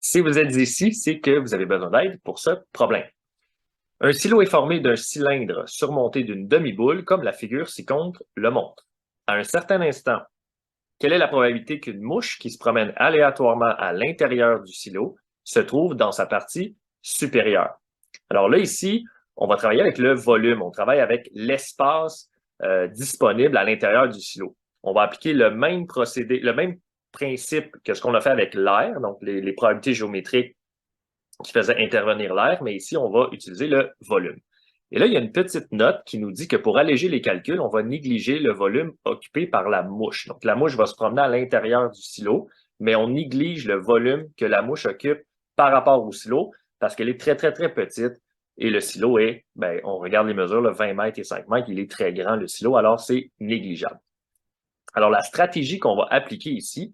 Si vous êtes ici, c'est que vous avez besoin d'aide pour ce problème. Un silo est formé d'un cylindre surmonté d'une demi-boule, comme la figure ci-contre le montre. À un certain instant, quelle est la probabilité qu'une mouche qui se promène aléatoirement à l'intérieur du silo se trouve dans sa partie supérieure? Alors là, ici, on va travailler avec le volume. On travaille avec l'espace disponible à l'intérieur du silo. On va appliquer le même procédé, le même principe que ce qu'on a fait avec l'air, donc les probabilités géométriques qui faisaient intervenir l'air, mais ici, on va utiliser le volume. Et là, il y a une petite note qui nous dit que pour alléger les calculs, on va négliger le volume occupé par la mouche. Donc, la mouche va se promener à l'intérieur du silo, mais on néglige le volume que la mouche occupe par rapport au silo parce qu'elle est très, très, très petite. Et le silo est, ben, on regarde les mesures, là, 20 mètres et 5 mètres, il est très grand, le silo, alors c'est négligeable. Alors, la stratégie qu'on va appliquer ici,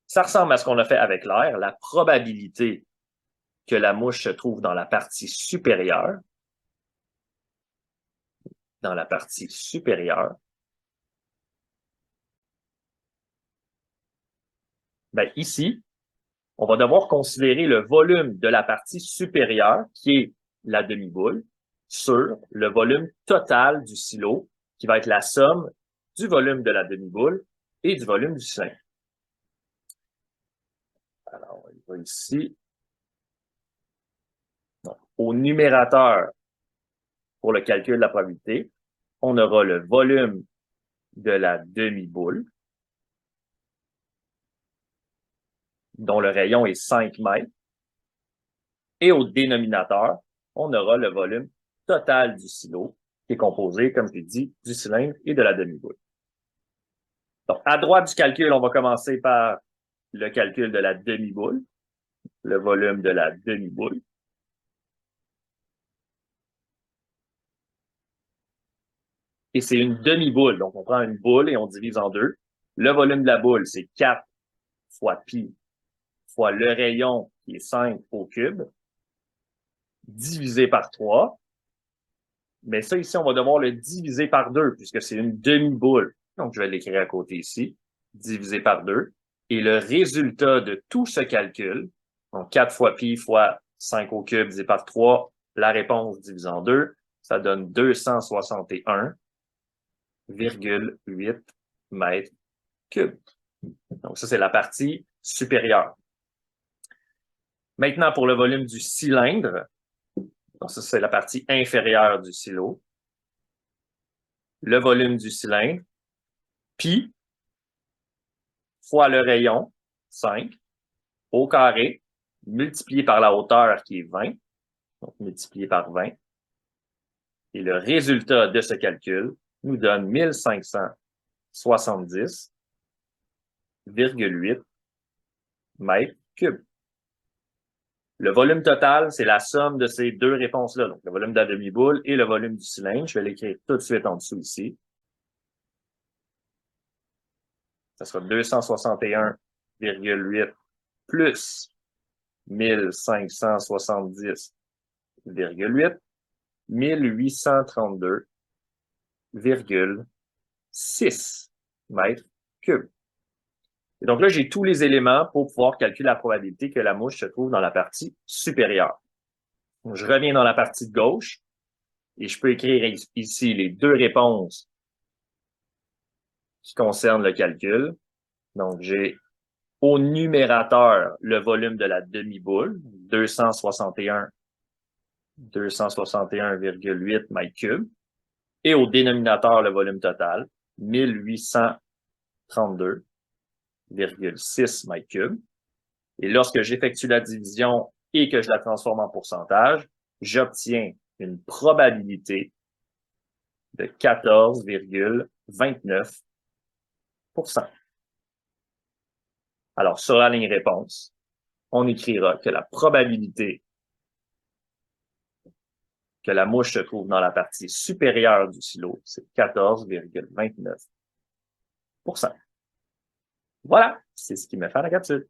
ça ressemble à ce qu'on a fait avec l'air. La probabilité que la mouche se trouve dans la partie supérieure, ben ici, on va devoir considérer le volume de la partie supérieure, qui est la demi-boule, sur le volume total du silo, qui va être la somme du volume de la demi-boule et du volume du cylindre. Alors, on va ici. Donc, au numérateur, pour le calcul de la probabilité, on aura le volume de la demi-boule, dont le rayon est 5 mètres. Et au dénominateur, on aura le volume total du silo, qui est composé, comme je l'ai dit, du cylindre et de la demi-boule. Donc, à droite du calcul, on va commencer par le calcul de la demi-boule, le volume de la demi-boule. Et c'est une demi-boule. Donc, on prend une boule et on divise en deux. Le volume de la boule, c'est 4 fois pi fois le rayon, qui est 5 au cube, divisé par 3. Mais ça, ici, on va devoir le diviser par 2, puisque c'est une demi-boule. Donc, je vais l'écrire à côté ici, divisé par 2. Et le résultat de tout ce calcul, donc 4 fois pi fois 5 au cube divisé par 3, la réponse divisée en 2, ça donne 261,8 mètres cubes. Donc, ça, c'est la partie supérieure. Maintenant, pour le volume du cylindre, donc ça, c'est la partie inférieure du silo. Le volume du cylindre, pi fois le rayon, 5, au carré, multiplié par la hauteur qui est 20, donc multiplié par 20. Et le résultat de ce calcul nous donne 1570,8 mètres cubes. Le volume total, c'est la somme de ces deux réponses-là, donc le volume de la demi-boule et le volume du cylindre. Je vais l'écrire tout de suite en dessous ici. Ça sera 261,8 plus 1570,8, 1832,6 mètres cubes. Et donc là, j'ai tous les éléments pour pouvoir calculer la probabilité que la mouche se trouve dans la partie supérieure. Donc, je reviens dans la partie de gauche et je peux écrire ici les deux réponses qui concernent le calcul. Donc, j'ai au numérateur le volume de la demi-boule, 261,8 mètres cubes, et au dénominateur le volume total, 1832,6 mètres cubes. Et lorsque j'effectue la division et que je la transforme en pourcentage, j'obtiens une probabilité de 14,29%. Alors, sur la ligne réponse, on écrira que la probabilité que la mouche se trouve dans la partie supérieure du silo, c'est 14,29%. Voilà, c'est ce qui me fait la capsule.